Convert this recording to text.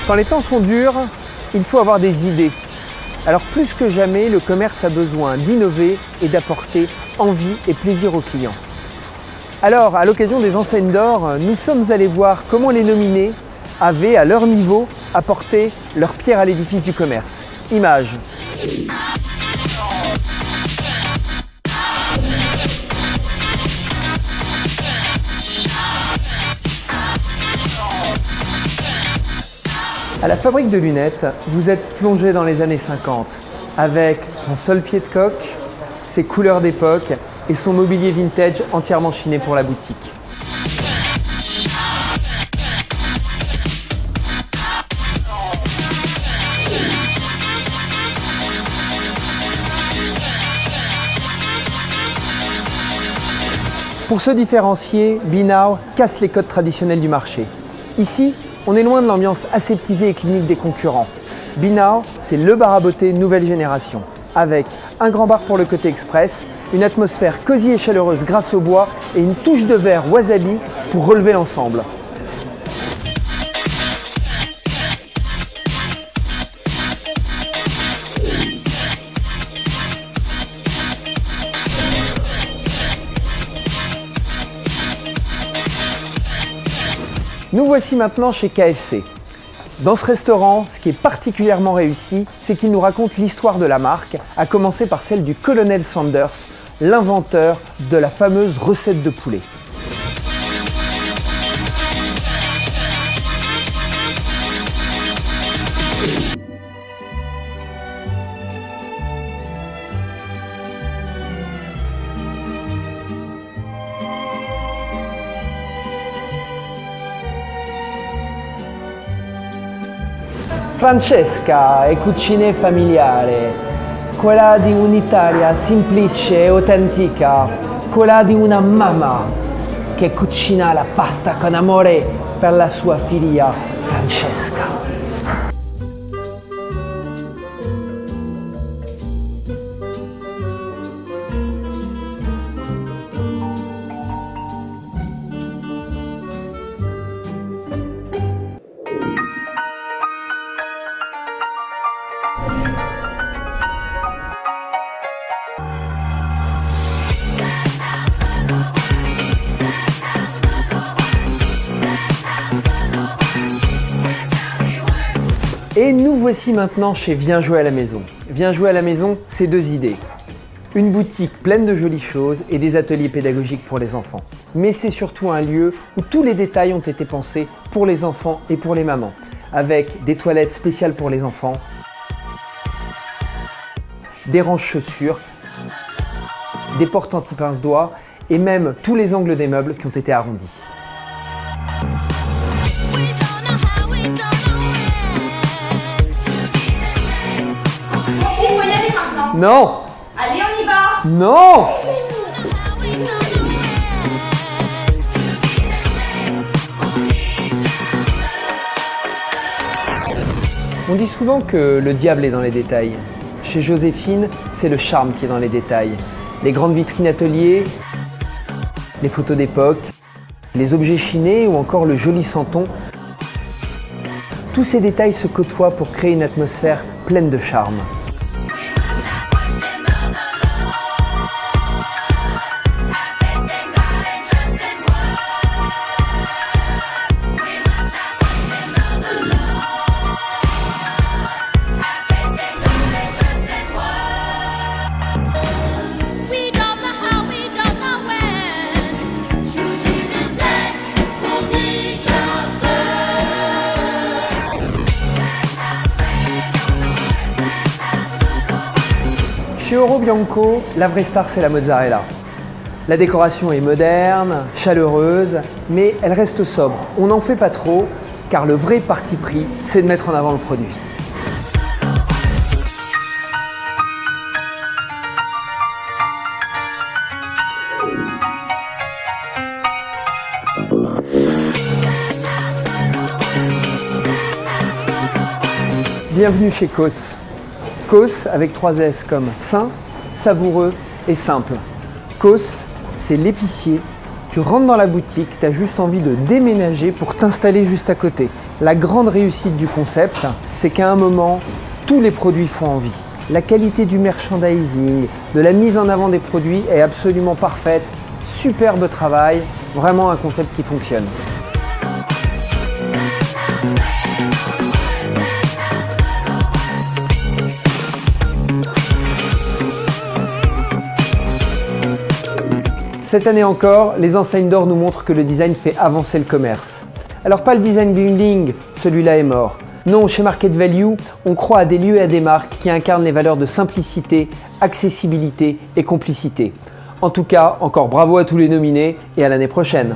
Quand les temps sont durs, il faut avoir des idées. Alors plus que jamais, le commerce a besoin d'innover et d'apporter envie et plaisir aux clients. Alors, à l'occasion des enseignes d'or, nous sommes allés voir comment les nominés avaient, à leur niveau, apporté leur pierre à l'édifice du commerce. Images. À la fabrique de lunettes, vous êtes plongé dans les années 50, avec son seul pied de coque, ses couleurs d'époque et son mobilier vintage entièrement chiné pour la boutique. Pour se différencier, Be Now casse les codes traditionnels du marché. Ici, on est loin de l'ambiance aseptisée et clinique des concurrents. Be Now, c'est le bar à beauté nouvelle génération, avec un grand bar pour le côté express, une atmosphère cosy et chaleureuse grâce au bois et une touche de verre wasabi pour relever l'ensemble. Nous voici maintenant chez KFC. Dans ce restaurant, ce qui est particulièrement réussi, c'est qu'il nous raconte l'histoire de la marque, à commencer par celle du colonel Sanders, l'inventeur de la fameuse recette de poulet. Francesca è cucina familiare, quella di un'Italia semplice e authentica, quella di una mamma che cucina la pasta con amore per la sua figlia Francesca. Et nous voici maintenant chez Viens jouer à la maison. Viens jouer à la maison, c'est deux idées. Une boutique pleine de jolies choses et des ateliers pédagogiques pour les enfants. Mais c'est surtout un lieu où tous les détails ont été pensés pour les enfants et pour les mamans. Avec des toilettes spéciales pour les enfants, des ranges chaussures, des portes anti-pince-doigts et même tous les angles des meubles qui ont été arrondis. Non! Allez, on y va! Non! On dit souvent que le diable est dans les détails. Chez Joséphine, c'est le charme qui est dans les détails. Les grandes vitrines ateliers, les photos d'époque, les objets chinés ou encore le joli santon. Tous ces détails se côtoient pour créer une atmosphère pleine de charme. Chez Oro Bianco, la vraie star c'est la mozzarella. La décoration est moderne, chaleureuse, mais elle reste sobre. On n'en fait pas trop, car le vrai parti pris, c'est de mettre en avant le produit. Bienvenue chez Cos. Cos avec 3 S comme sain, savoureux et simple. Cos, c'est l'épicier Tu rentres dans la boutique, tu as juste envie de déménager pour t'installer juste à côté. La grande réussite du concept, c'est qu'à un moment, tous les produits font envie. La qualité du merchandising, de la mise en avant des produits est absolument parfaite. Superbe travail, vraiment un concept qui fonctionne. Cette année encore, les enseignes d'or nous montrent que le design fait avancer le commerce. Alors pas le design building, celui-là est mort. Non, chez Market Value, on croit à des lieux et à des marques qui incarnent les valeurs de simplicité, accessibilité et complicité. En tout cas, encore bravo à tous les nominés et à l'année prochaine.